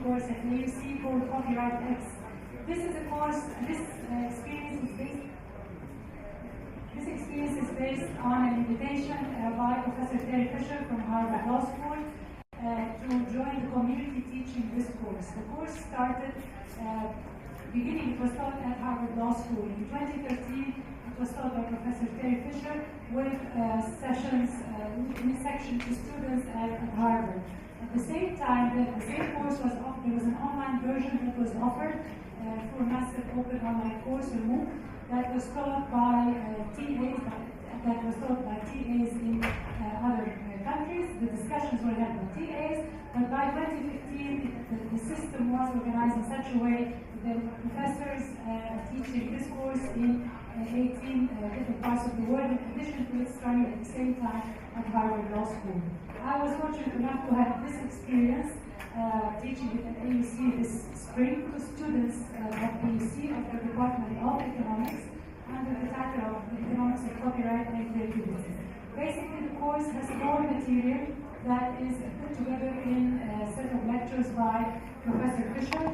course at AUC called Copyright X. This is a course, this experience is based on an invitation by Professor Terry Fisher from Harvard Law School to join the community teaching this course. The course started, it was taught at Harvard Law School. In 2013, it was taught by Professor Terry Fisher with sessions, section to students at Harvard. At the same time, the same course was offered, there was an online version that was offered through a massive open online course, or MOOC, that was taught by TAs in other countries. The discussions were held by TAs, but by 2015, the system was organized in such a way that professors teaching this course in 18 different parts of the world, in addition to it starting at the same time at Harvard Law School. I was fortunate enough to have this experience teaching it at AUC this spring to students at AUC of the Department of Economics under the title of Economics of Copyright and Creativity. Basically, the course has more material that is put together in a set of lectures by Professor Fisher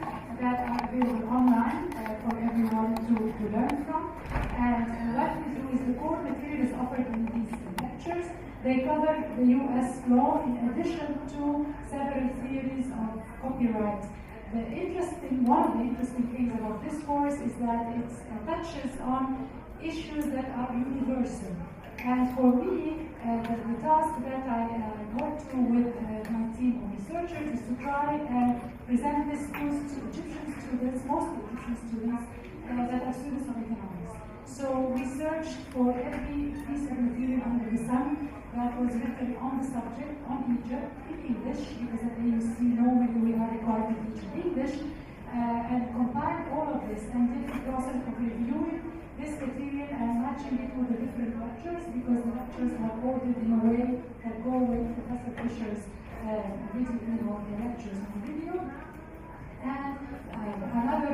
that are available online for everyone to learn from. And what we do is the core material is offered in these lectures. They cover the US law in addition to several theories of copyright. One of the interesting things about this course is that it touches on issues that are universal. And for me, the task that I got to with my team of researchers is to try and present this to Egyptian students, mostly Egyptian students, that are students of economics. So we searched for every piece of material under the sun that was written on the subject, on Egypt, in English, because at AUC normally we are required to teach in English, and compiled all of this and did the process of reviewing this material and matching it with the different lectures, because the lectures are ordered in a way that go with Professor Fisher's lectures on video. And another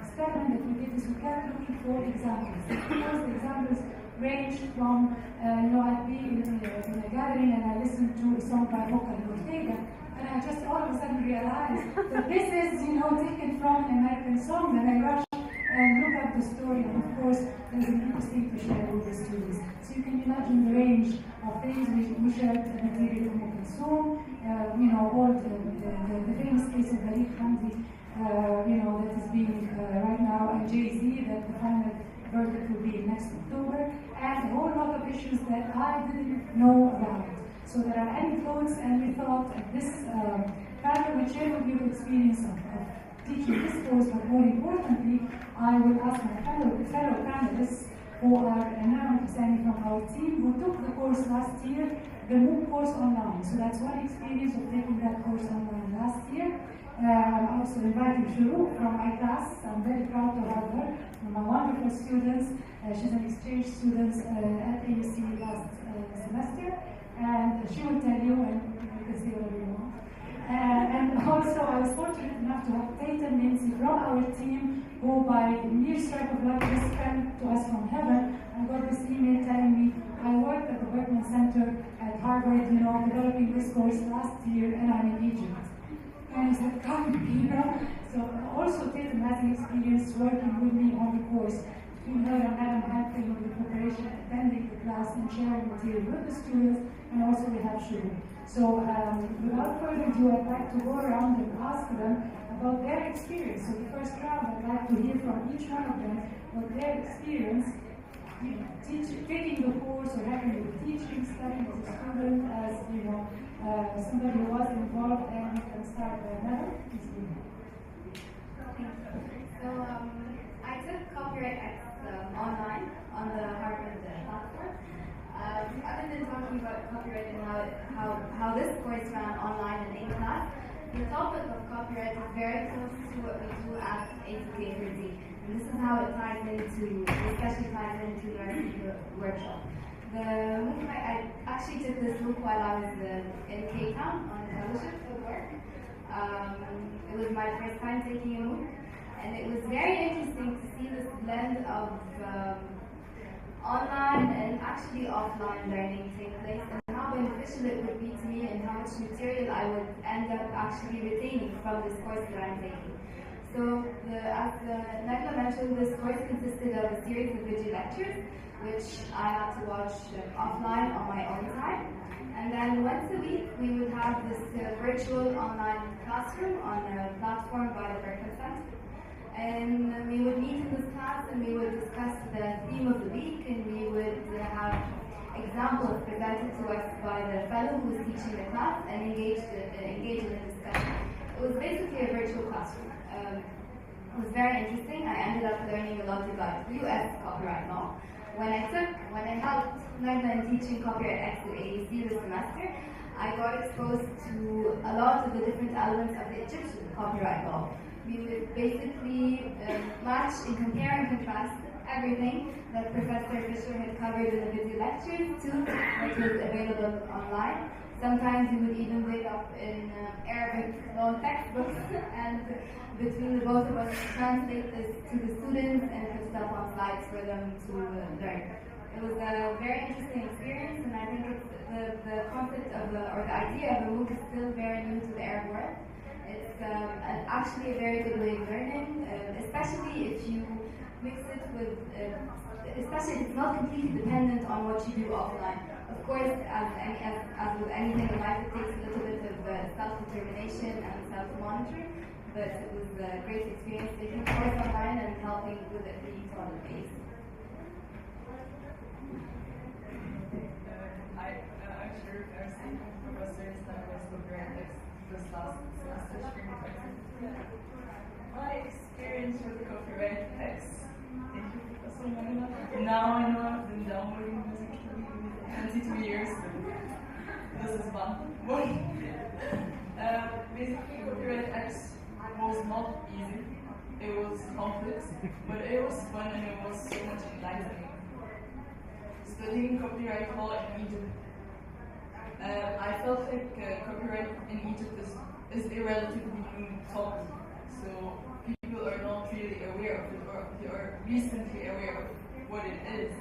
experiment that we did is we kept looking for examples. Of course, the examples ranged from, I'd be in a gathering and I listened to a song by Boca and Ortega, and I just all of a sudden realized that this is, taken from an American song, and I rushed and look up the story, and of course, there's an interesting to share with the students. So you can imagine the range of things. We shared material from Kulthum, all the famous case of Balik Hamdi, that is being right now, and Jay-Z, that the final verdict will be next October, and a whole lot of issues that I didn't know about. So there are anecdotes, and we thought this panel will share with you the experience of teaching this course, but more importantly, I will ask my fellow panelists who are now standing from our team, who took the course last year, the MOOC course online. So that's one experience of taking that course online last year. I'm also inviting Shuru from my class. I'm very proud to have her, my wonderful students. She's an exchange student at AUC last semester, and she will tell you, and you can see whatever you want. And also, I was fortunate enough to have Peyton Lindsay from our team, who by mere stroke of luck just came to us from heaven. I got this email telling me I worked at the Berkman Center at Harvard, developing this course last year, and I'm in Egypt. And I said, come, So also Peyton has an experience working with me on the course. Between her and Adam helping with the preparation, attending the class, and sharing material with the students, and also we have Shuru. So without further ado, I'd like to go around and ask them about their experience. So the first round, I'd like to hear from each one of them what their experience taking the course or having the teaching, studying as a student, as somebody who was involved, and you can start Heather. So I took Copyright X online on the Harvard platform. Other than talking about copyright and how this course ran online and in class, the topic of copyright is very close to what we do at A2K3D. And this is how it ties into, especially ties into the rest of the workshop. The MOOC, I actually took this MOOC while I was in Cape Town on a fellowship for work. It was my first time taking a MOOC, and it was very interesting to see this blend of online and actually offline learning take place, and how how beneficial it would be to me and how much material I would end up actually retaining from this course that I'm taking. So, as Nagla mentioned, this course consisted of a series of video lectures, which I had to watch offline on my own time. And then once a week, we would have this virtual online classroom on a platform by the Berkman Center. And we would meet in this class and we would discuss the theme of the week, and we would have examples presented to us by the fellow who was teaching the class and engage in a discussion. It was basically a virtual classroom. It was very interesting. I ended up learning a lot about US copyright law. When I helped Nagla in teaching Copyright X at ADC this semester, I got exposed to a lot of the different elements of the Egyptian copyright law. We would basically match and compare and contrast everything that Professor Fisher had covered in the video lectures to what was available online. Sometimes we would even wake up in Arabic law textbooks, and between the both of us translate this to the students and put stuff on slides for them to learn. It was a very interesting experience, and I think it's the concept of or the idea of a MOOC is still very new to the Arab world. It's actually a very good way of learning, especially if you mix it with, especially if it's not completely dependent on what you do offline. Of course, as with anything in life, it takes a little bit of self-determination and self-monitoring, but it was a great experience taking the course online and helping with it being taught at base. I'm sure our senior professors that was copyright this last semester during my experience with copyright text. Thank you, Professor Magna. Now I know I've been downloading music for 22 years. This is fun. Basically, copyright X was not easy. It was complex, but it was fun and it was so much enlightening. Studying copyright law in Egypt, I felt like copyright in Egypt is a relatively new topic, so people are not really aware of it, or they are recently aware of what it is.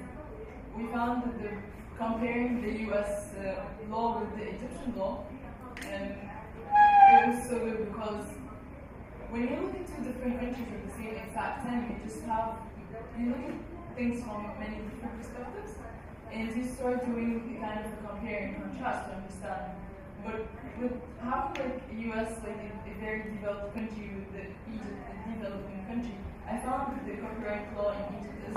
We found that comparing the US law with the Egyptian law, it was so good because when you look into different countries at the same exact time, you look at things from many different perspectives, and you start doing a kind of a compare and contrast to understand. But with having like US, like a very developed country, with Egypt, a developing country, I found that the copyright law in Egypt is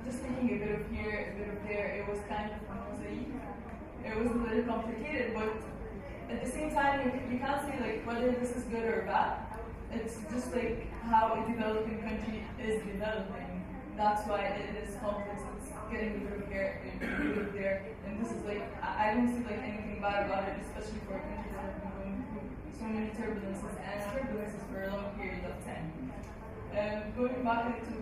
just taking a bit of here, a bit of there. It was kind of a mosaic. It was a little complicated, but at the same time, you can't say like whether this is good or bad. It's just like how a developing country is developing. That's why it is complex. It's getting a bit of here, a bit of there, and this is like I don't see like anything bad about it, especially for countries that have been going through so many turbulences for a long period of time. Going back into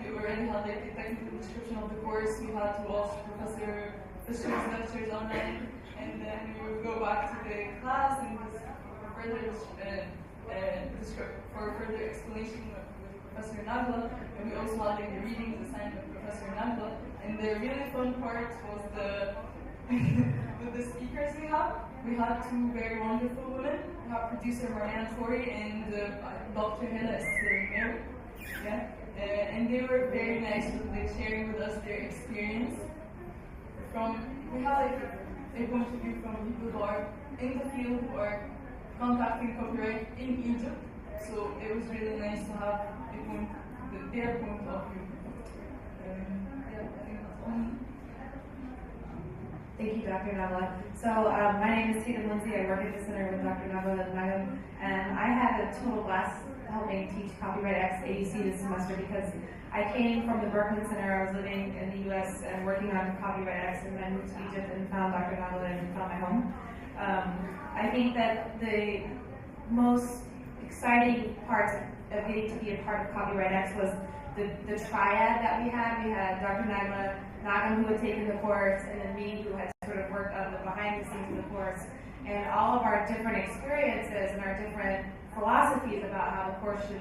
we already had like a technical description of the course. We had to watch Professor Fisher's lectures online, and then we would go back to the class and for further explanation with Professor Nagla. And we also had like the readings assigned with Professor Nagla. And the really fun part was with the speakers we had. We had two very wonderful women. We had producer Marianne Torrey and Dr. Hela Esther. Yeah. And they were very nice with like, sharing with us their experience. We had like a point of view from people who are in the field who are contacting copyright in Egypt. So it was really nice to have their point of view. Yeah, I think that's all. Thank you, Dr. Nagla. So my name is Tina Lindsay. I work at the Center with Dr. Nagla, and I had a total blast helping teach Copyright X ADC this semester because I came from the Berkman Center. I was living in the U.S. and working on Copyright X, and then moved to Egypt and found Dr. Nagla and found my home. I think that the most exciting parts of getting to be a part of Copyright X was the triad that we had. We had Dr. Nagam, who had taken the course, and then me, who had sort of worked on the behind the scenes of the course. And all of our different experiences and our different philosophies about how the course should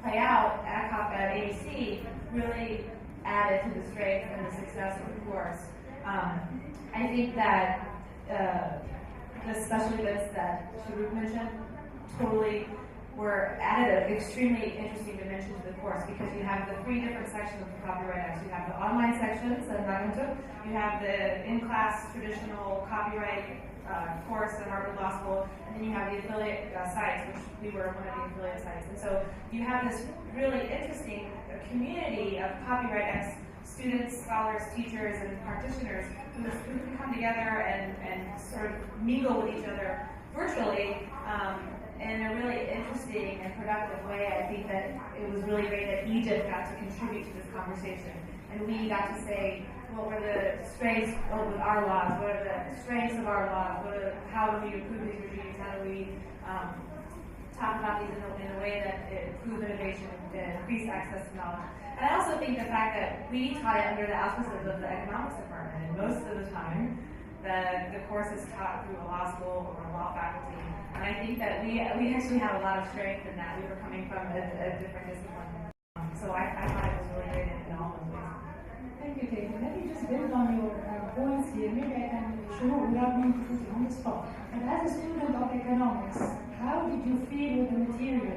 play out at ADC really added to the strength and the success of the course. I think that the special events that Sharuk mentioned totally were added an extremely interesting dimension to the course, because you have the 3 different sections of the Copyright Act. You have the online sections that Megan took, you have the in-class traditional copyright course at Harvard Law School, and then you have the affiliate sites, which we were one of the affiliate sites. And so you have this really interesting community of Copyright X students, scholars, teachers, and practitioners who can come together and sort of mingle with each other virtually in a really interesting and productive way. I think that it was really great that Egypt got to contribute to this conversation, and we got to say, what were the strengths of our laws? What are the strengths of our laws? How do we improve these regimes? How do we talk about these in a way that improve innovation and increase access to knowledge? And I also think the fact that we taught it under the auspices of the economics department, and most of the time the course is taught through a law school or a law faculty. And I think that we actually have a lot of strength in that. We were coming from a different discipline. So I thought it was really great in all those ways. Thank you, Kate. Let me just build on your points here. Maybe I can show without being put you on the spot. But as a student of economics, how did you feel with the material?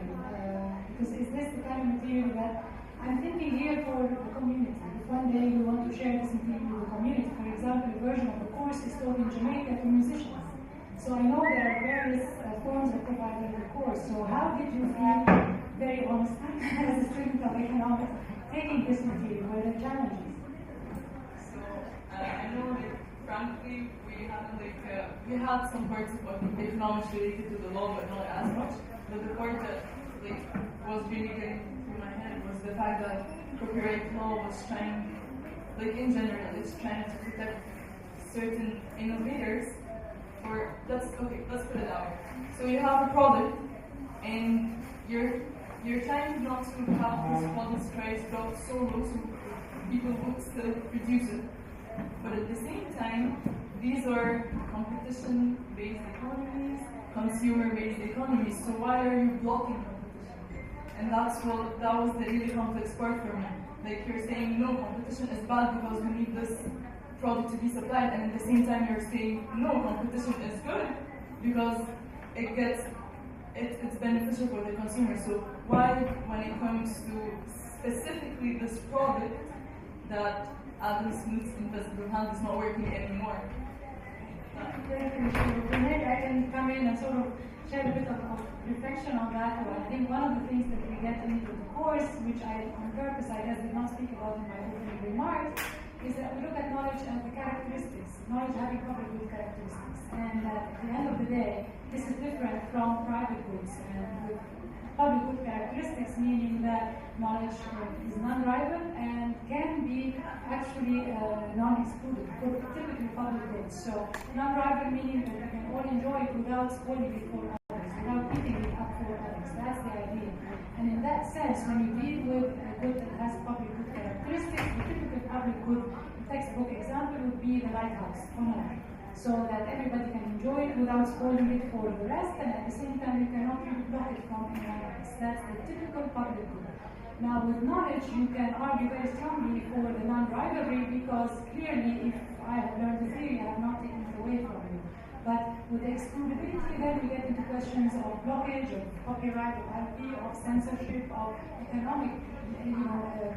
Because is this the kind of material that I'm thinking here for the community? If one day we want to share this material with the community, for example, a version of the course is taught in Jamaica to musicians. So I know there are various forms of providing the course. So how did you feel, very honestly, as a student of economics, taking this material? What are the challenges? So I know that frankly we had some parts of economics related to the law, but not as much. But the part that was really getting through my head was the fact that copyright law was trying, in general, it's trying to protect certain innovators. Or let's put it out. So you have a product, and you're trying not to have this product's price drop so low so people would still produce it. But at the same time, these are competition-based economies, consumer-based economies. So why are you blocking competition? And that was the really complex part for me. You're saying no, competition is bad because we need this product to be supplied, and at the same time you're saying no, competition is good because it's beneficial for the consumer. So why, when it comes to specifically this product, that Adam Smith's invisible hand is not working anymore? Maybe I can come in and sort of share a bit of reflection on that. I think one of the things that we get into the course, which I on purpose I guess did not speak about in my opening remarks, is that we look at knowledge as the characteristics, knowledge having public good characteristics. And at the end of the day, this is different from private goods. And with public good characteristics, meaning that knowledge is non-rival and can be actually non-excluded, typically public goods. So non-rival meaning that you can all enjoy it without spoiling it for others, without eating it up for others. That's the idea. And in that sense, when you deal with a good that has public good characteristics, the typical public good textbook example would be the lighthouse for knowledge, so that everybody can enjoy it without spoiling it for the rest, and at the same time you cannot really block it from anyone else. That's the typical public good. Now with knowledge, you can argue very strongly for the non-rivalry, because clearly if I have learned the theory, I have not taken it away from you. But with the excludability, then we get into questions of blockage, of copyright, of IP, of censorship, of economic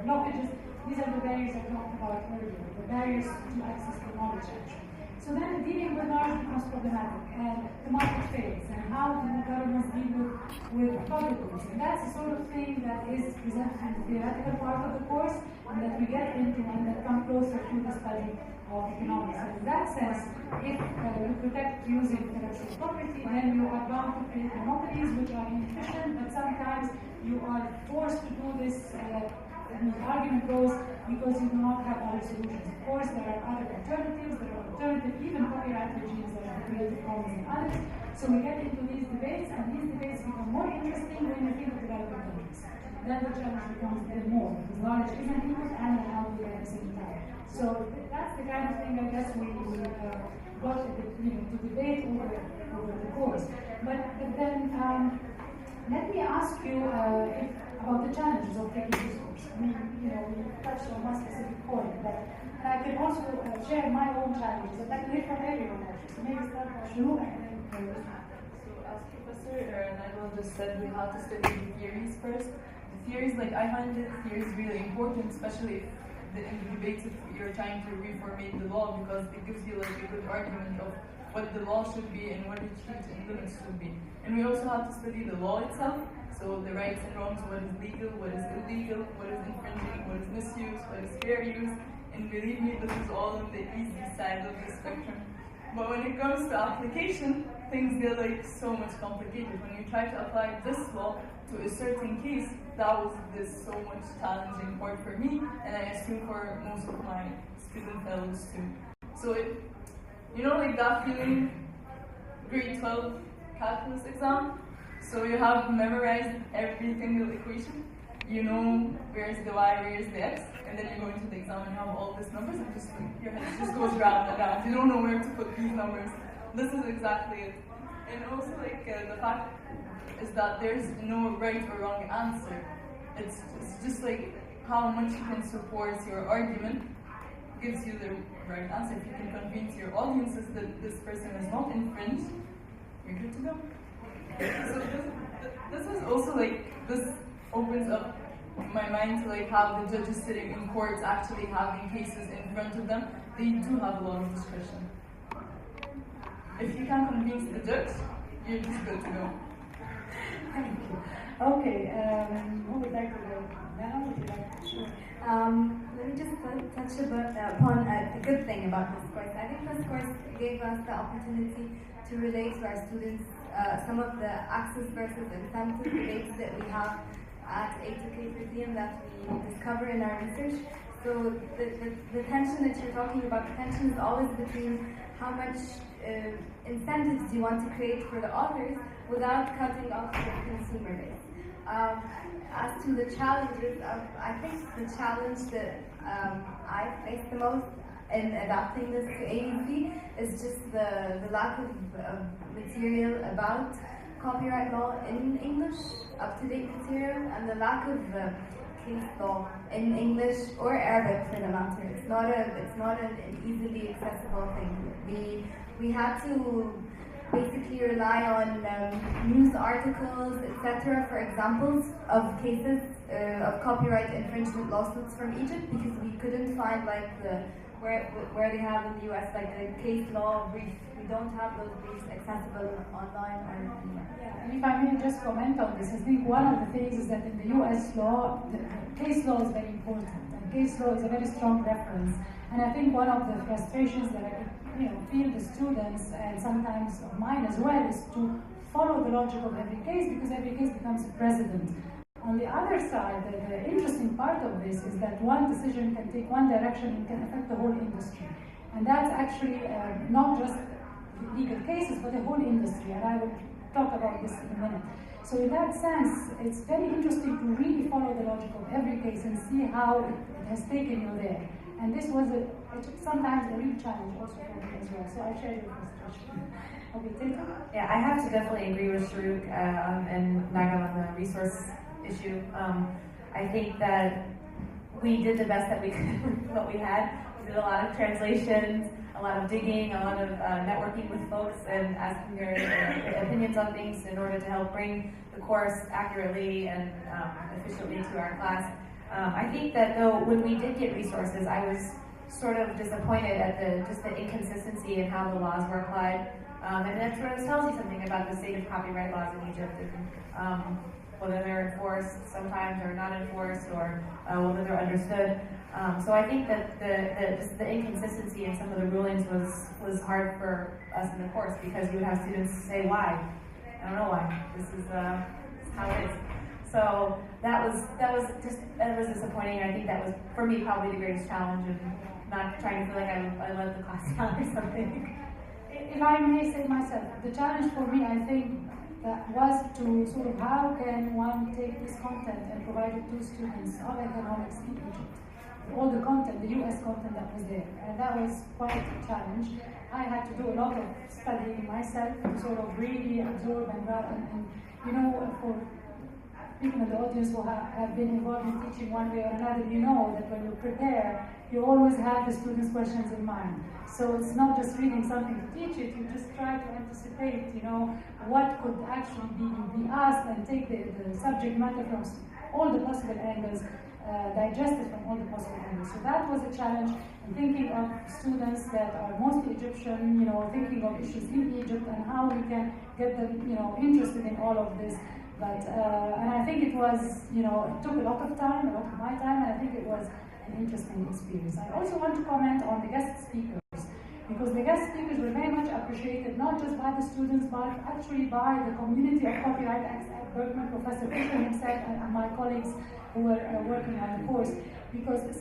blockages. These are the barriers I talked about earlier, the barriers to access to knowledge actually. So then dealing with knowledge becomes problematic, and the market fails, and how do governments deal with public goods? And that's the sort of thing that is presented in the theoretical part of the course, and that we get into and that come closer to the study of economics. And in that sense, if you protect using intellectual property, then you are bound to create monopolies which are inefficient, but sometimes you are forced to do this. The argument goes because you do not have other solutions. Of course, there are other alternatives, even copyright regimes that are Creative Commons and others. So we get into these debates, and these debates become more interesting when you think of developing countries. Then the challenge becomes a bit more, because knowledge is an input and an output at the same time. So that's the kind of thing I guess we got to debate over the course. But then let me ask you about the challenges of taking this course. I mean, we touched on one specific point, but I can also share my own challenges, and that from everyone actually. So maybe start by Shuru and then So as Professor Nagel just said, we have to study the theories first. The theories, like I find the theories really important, especially in the debates if you're trying to reformate the law, because it gives you like a good argument of what the law should be and what its rules and limits should be. And we also have to study the law itself, so the rights and wrongs, what is legal, what is illegal, what is infringing, what is misuse, what is fair use. And believe me, this is all on the easy side of the spectrum. But when it comes to application, things get like so much complicated. When you try to apply this law to a certain case, that was this so much challenging part for me, and I assume for most of my student fellows too. So it, you know, like that feeling, grade 12 calculus exam. So you have memorized every single equation. You know where's the y, where's the x, and then you go into the exam and you have all these numbers, and just like, your head just goes round and round. You don't know where to put these numbers. This is exactly it. And also, like the fact is that there's no right or wrong answer. It's just like how much you can support your argument gives you the right answer. If you can convince your audiences that this person is not infringed, you're good to go. So this is also like, this opens up my mind to like have the judges sitting in courts actually having cases in front of them. They do have a lot of discretion. If you can convince the judge, you're just good to go. Thank you. Okay, who would like to go now? Would you like to? Sure. Let me just touch upon a good thing about this course. I think this course gave us the opportunity to relate to our students some of the access versus incentive debates that we have at A2K Museum that we discover in our research. So the tension that you're talking about, the tension is always between how much incentives you want to create for the authors without cutting off the consumer base. As to the challenges, I think the challenge that I faced the most in adapting this to AEC is just the lack of material about copyright law in English, up-to-date material, and the lack of case law in English or Arabic for the matter. It's not an easily accessible thing. We had to basically rely on news articles, etc., for examples of cases of copyright infringement lawsuits from Egypt, because we couldn't find like where they have in the US, like the case law brief. We don't have those briefs accessible online or anywhere. Yeah, and if I may just comment on this, I think one of the things is that in the US law, the case law is very important, and case law is a very strong reference. And I think one of the frustrations that I could feel the students, and sometimes of mine as well, is to follow the logic of every case, because every case becomes a precedent. On the other side, the interesting part of this is that one decision can take one direction and can affect the whole industry. And that's actually not just legal cases, but the whole industry, and I will talk about this in a minute. So in that sense, it's very interesting to really follow the logic of every case and see how it has taken you there. And this was sometimes a real challenge also for me as well. So I share your frustration. Okay, Tita? Yeah, I have to definitely agree with Sharuk and Nagam on the resource issue. I think that we did the best that we could with what we had. We did a lot of translations, a lot of digging, a lot of networking with folks and asking their opinions on things in order to help bring the course accurately and efficiently to our class. I think that though, when we did get resources, I was sort of disappointed at the inconsistency in how the laws were applied. And that sort of tells you something about the state of copyright laws in Egypt, and whether they're enforced sometimes or not enforced, or whether they're understood. So I think that the inconsistency in some of the rulings was hard for us in the course, because you would have students say, why? I don't know why. This is how it is. So that was disappointing. I think that was, for me, probably the greatest challenge, and not trying to feel like I let the class down or something. If I may say myself, the challenge for me, I think, was to sort of how can one take this content and provide it to students of economics in Egypt. All the content, the US content that was there, and that was quite a challenge. I had to do a lot of studying myself to sort of really absorb and people in the audience who have been involved in teaching one way or another, you know that when you prepare, you always have the students' questions in mind. So it's not just reading something to teach it, you just try to anticipate, what could actually be asked and take the subject matter from all the possible angles, digest it from all the possible angles. So that was a challenge in thinking of students that are mostly Egyptian, thinking of issues in Egypt and how we can get them, interested in all of this. But, and I think it was, it took a lot of time, a lot of my time, and I think it was an interesting experience. I also want to comment on the guest speakers, because the guest speakers were very much appreciated, not just by the students, but actually by the community of copyright at Berkman, Professor Fisher himself, and my colleagues who were working on the course, because it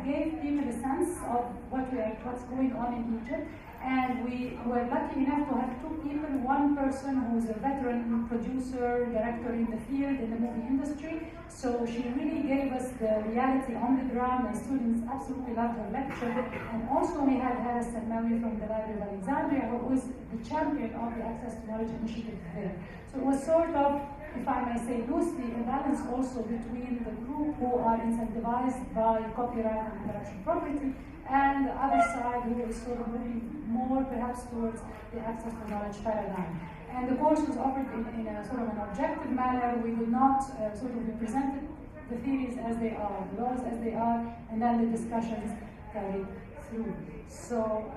gave people a sense of what's going on in Egypt. And we were lucky enough to have two people, one person who's a veteran producer, director in the field, in the movie industry. So she really gave us the reality on the ground, and students absolutely loved her lecture. And also we had Harris and Mary from the Library of Alexandria, who was the champion of the Access to Knowledge initiative there. So it was sort of, if I may say loosely, a balance also between the group who are incentivized by copyright and intellectual property, and the other side who is sort of moving more perhaps towards the access to knowledge paradigm. And the course was offered in a sort of an objective manner. We would not we presented the theories as they are, the laws as they are, and then the discussions carried through. So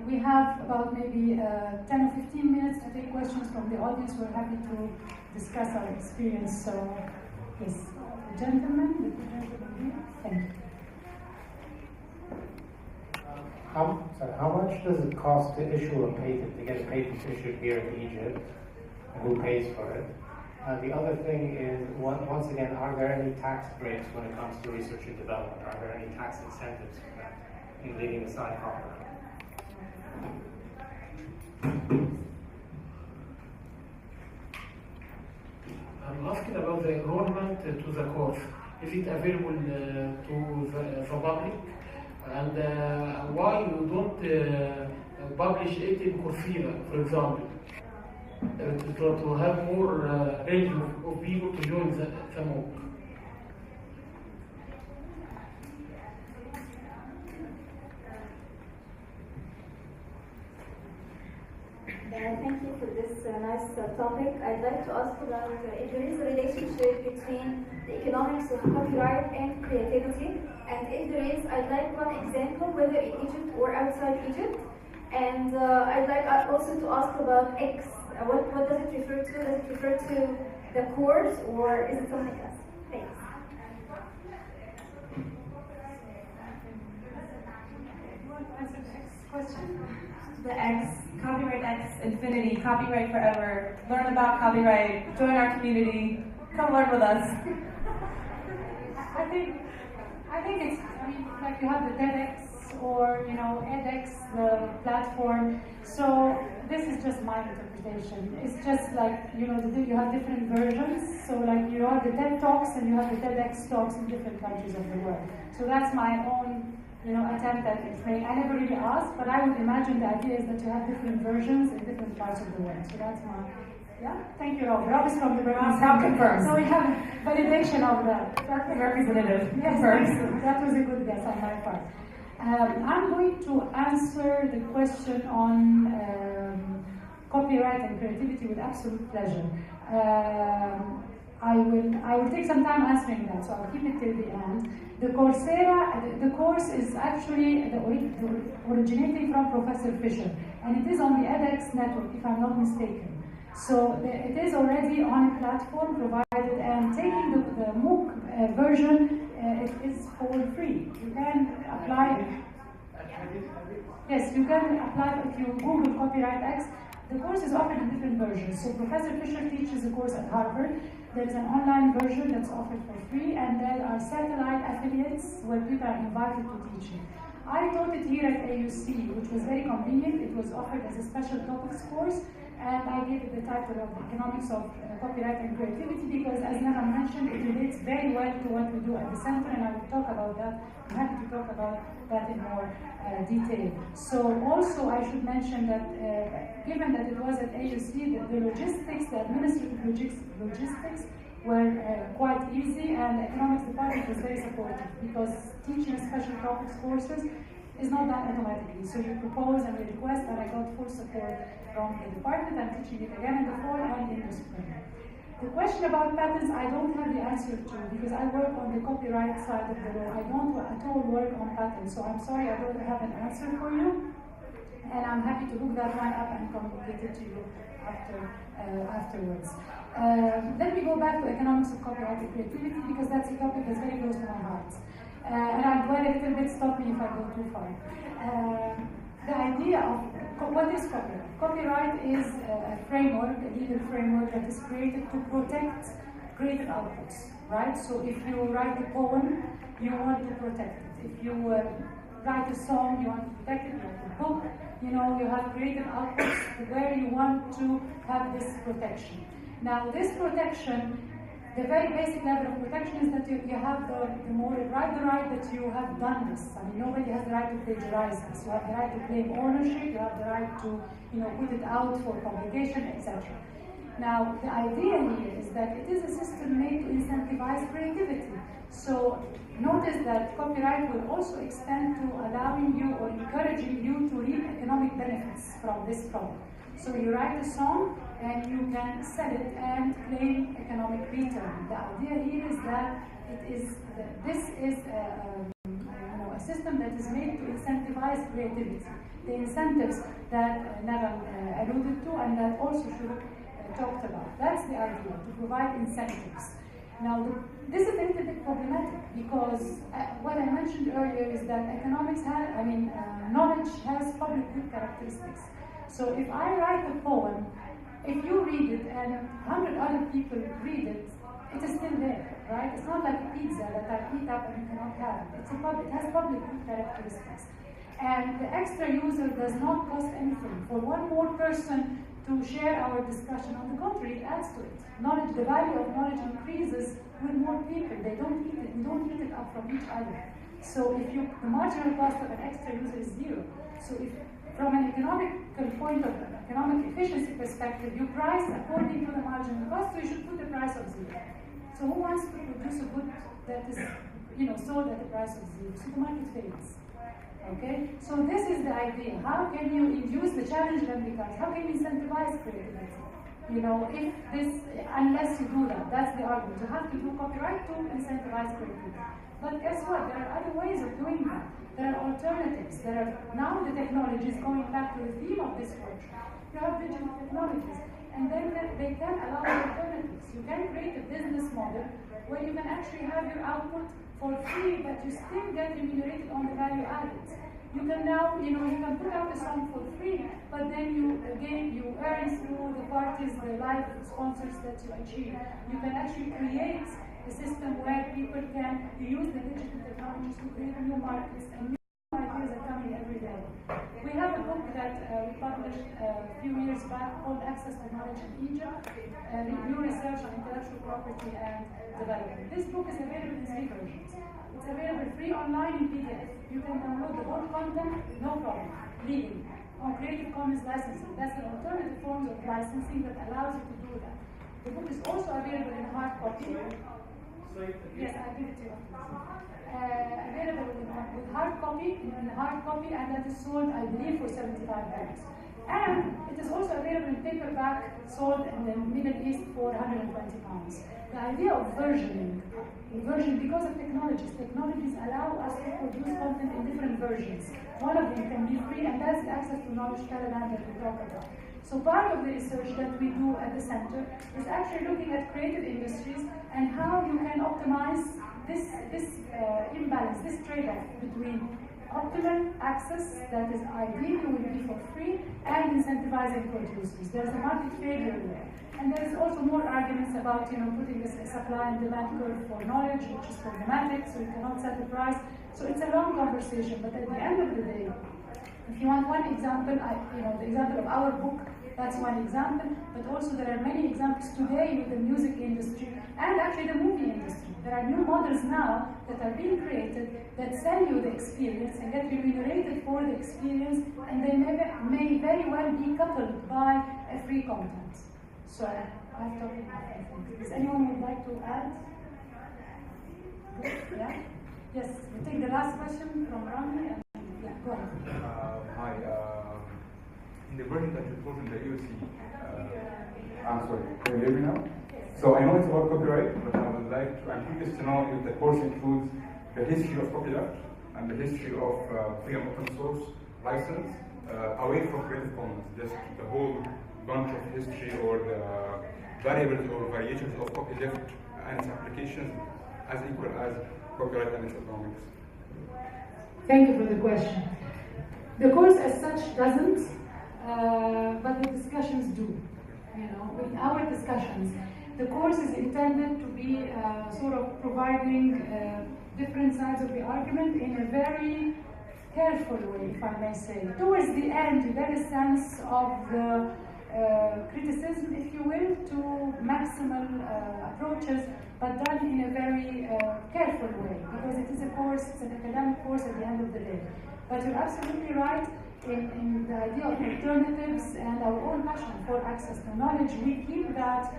we have about maybe 10 or 15 minutes to take questions from the audience. We're happy to discuss our experience. So yes, the gentleman here. Thank you. How much does it cost to issue a patent, to get a patent issued here in Egypt, and who pays for it? The other thing is, once again, are there any tax breaks when it comes to research and development? Are there any tax incentives for that, in leaving aside copyright? I'm asking about the enrollment to the course. Is it available to the public? And why you don't publish it in Coursera, for example, to have more range of people to join the MOOC? Thank you for this nice topic. I'd like to ask about if there is a relationship between the economics of copyright and creativity, and if there is, I'd like one example, whether in Egypt or outside Egypt. And I'd like also to ask about X. What does it refer to? Does it refer to the course, or is it something else? Thanks. You want to answer the X question? The X, Copyright X, Infinity, Copyright Forever. Learn about copyright, join our community, come learn with us. I think it's, like you have the TEDx or, edX, the platform. So this is just my interpretation. It's just like, you have different versions. So like you have the TED Talks and you have the TEDx talks in different countries of the world. So that's my own attempt at explaining. I never really asked, but I would imagine the idea is that you have different versions in different parts of the world. So that's my, thank you, Rob. Rob is from the Berkman. Confirmed. So we have validation of that. That's Representative. Yes, Confirmed. that was a good guess on my part. I'm going to answer the question on copyright and creativity with absolute pleasure. I will take some time answering that, so I'll keep it till the end. The Coursera, the course is actually originating from Professor Fisher, and it is on the edX network, if I'm not mistaken. So it is already on a platform provided, and taking the MOOC version, it is for free. You can apply. Yes, you can apply if you Google Copyright X. The course is offered in different versions. So Professor Fisher teaches the course at Harvard. There's an online version that's offered for free, and there are satellite affiliates where people are invited to teach it. I taught it here at AUC, which was very convenient. It was offered as a special topics course, and I gave it the title of Economics of Copyright and Creativity because, as Nara mentioned, it relates very well to what we do at the center, and I will talk about that. I'm happy to talk about that in more detail. So also I should mention that given that it was at IDRC, the logistics, the administrative logistics were quite easy, and the economics department was very supportive because teaching special topics courses is not done automatically. So you propose and you request, and I got full support from the department. I'm teaching it again in the fall and in the spring. The question about patents, I don't have the answer to because I work on the copyright side of the law. I don't at all work on patents, so I'm sorry I don't have an answer for you. And I'm happy to look that one up and communicate it to you afterwards. Let me go back to economics of copyright and creativity because that's a topic that's very close to my heart. And I'm going a little bit, stop me if I go too far. The idea of what is copyright? Copyright is a framework, a legal framework that is created to protect creative outputs, right? So if you write a poem, you want to protect it. If you write a song, you want to protect it. You write a book, you have creative outputs where you want to have this protection. Now, this protection, the very basic level of protection is that you have the right that you have done this. I mean, nobody has the right to plagiarize this. You have the right to claim ownership. You have the right to, put it out for publication, etc. Now, the idea here is that it is a system made to incentivize creativity. So notice that copyright will also extend to allowing you or encouraging you to reap economic benefits from this product. So you write a song and you can sell it and claim economic return. The idea here is that this is a system that is made to incentivize creativity. The incentives that Nara alluded to and that also Shuruk talked about. That's the idea, to provide incentives. Now, this is a little bit problematic because what I mentioned earlier is that knowledge has public good characteristics. So if I write a poem, if you read it and 100 other people read it, it is still there, right? It's not like a pizza that I eat up and you cannot have it. It has public good characteristics. And the extra user does not cost anything. For one more person to share our discussion, on the contrary, it adds to it. Knowledge, the value of knowledge increases with more people. They don't eat it, we don't eat it up from each other. So the marginal cost of an extra user is zero. So if from an economical point of economic efficiency perspective, you price according to the marginal cost, so you should put the price of zero. So who wants to produce a good that is sold at the price of zero? So the market fails. Okay? So this is the idea. How can you induce the challenge then becomes, how can you incentivize creativity? Unless you do that, that's the argument. You have to do copyright to incentivize creativity. But guess what? There are other ways of doing that. There are alternatives. Now the technology is going back to the theme of this workshop. You have digital technologies, and then they can allow alternatives. You can create a business model where you can actually have your output for free, but you still get remunerated on the value added. You can now, you can put out a song for free, but then you earn through the parties, the live sponsors that you achieve. You can actually create a system where people can use the digital technologies to create new markets, and new ideas are coming every day. We have a book that we published a few years back called Access to Knowledge in Egypt, New Research on Intellectual Property and Development. This book is available in 3 versions. It's available free online in PDF. You can download the whole content, no problem, legally, on Creative Commons licensing. That's an alternative form of licensing that allows you to do that. The book is also available in hard copy. Yes, I'll give it to you. Available with hard copy, and that is sold, I believe, for $75. And it is also available in paperback, sold in the Middle East for £120. The idea of versioning, because of technologies allow us to produce content in different versions. One of them can be free, and that's the access to knowledge paradigm that we talk about. So part of the research that we do at the center is actually looking at creative industries and how you can optimize this imbalance, this trade-off between optimal access that is ideally will be for free and incentivizing producers. There's a market failure there. And there's also more arguments about putting a supply and demand curve for knowledge, which is problematic, so you cannot set the price. So it's a long conversation, but at the end of the day, if you want one example, the example of our book That's one example, but also there are many examples today with the music industry and actually the movie industry. There are new models now that are being created that sell you the experience and get remunerated for the experience, and they may very well be coupled by a free content. So I've talked about that. Does anyone would like to add? Good? Yeah? Yes, we'll take the last question from Rami. Yeah, go ahead. Hi. In the version that you put in the EOC, I'm sorry, can you hear me now? So I know it's about copyright, but I would like to, I'm curious to know if the course includes the history of copyright and the history of free and open source license, away from Creative Commons, just the whole bunch of history or the variables or variations of copyleft and its applications as equal as copyright and its economics. Thank you for the question. The course as such doesn't, but the discussions do. You know, with our discussions, the course is intended to be sort of providing different sides of the argument in a very careful way, if I may say. Towards the end, you get a sense of the criticism, if you will, to maximal approaches, but done in a very careful way, because it is a course, it's an academic course at the end of the day. But you're absolutely right in the idea of alternatives and our own passion for access to knowledge. We keep that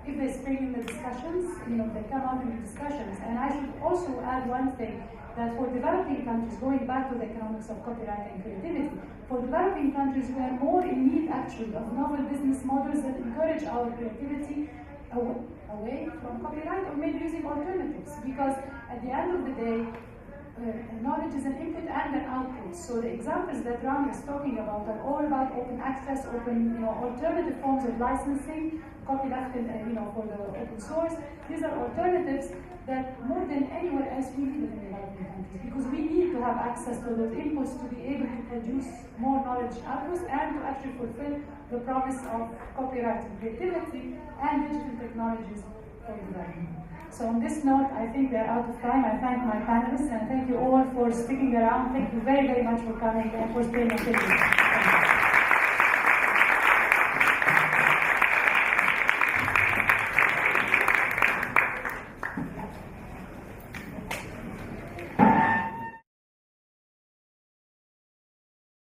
if they spring in the discussions, you know, they come out in the discussions. And I should also add one thing, that for developing countries, going back to the economics of copyright and creativity, for developing countries we are more in need actually of novel business models that encourage our creativity away from copyright, or maybe using alternatives, because at the end of the day, knowledge is an input and an output. So the examples that Rami is talking about are all about open access, open, alternative forms of licensing, copyleft, for the open source. These are alternatives that more than anywhere else we need in developing countries, because we need to have access to those inputs to be able to produce more knowledge outputs and to actually fulfill the promise of copyright and creativity and digital technologies for development. So on this note, I think we are out of time. I thank my panelists and thank you all for sticking around. Thank you very, very much for coming and for staying attentive.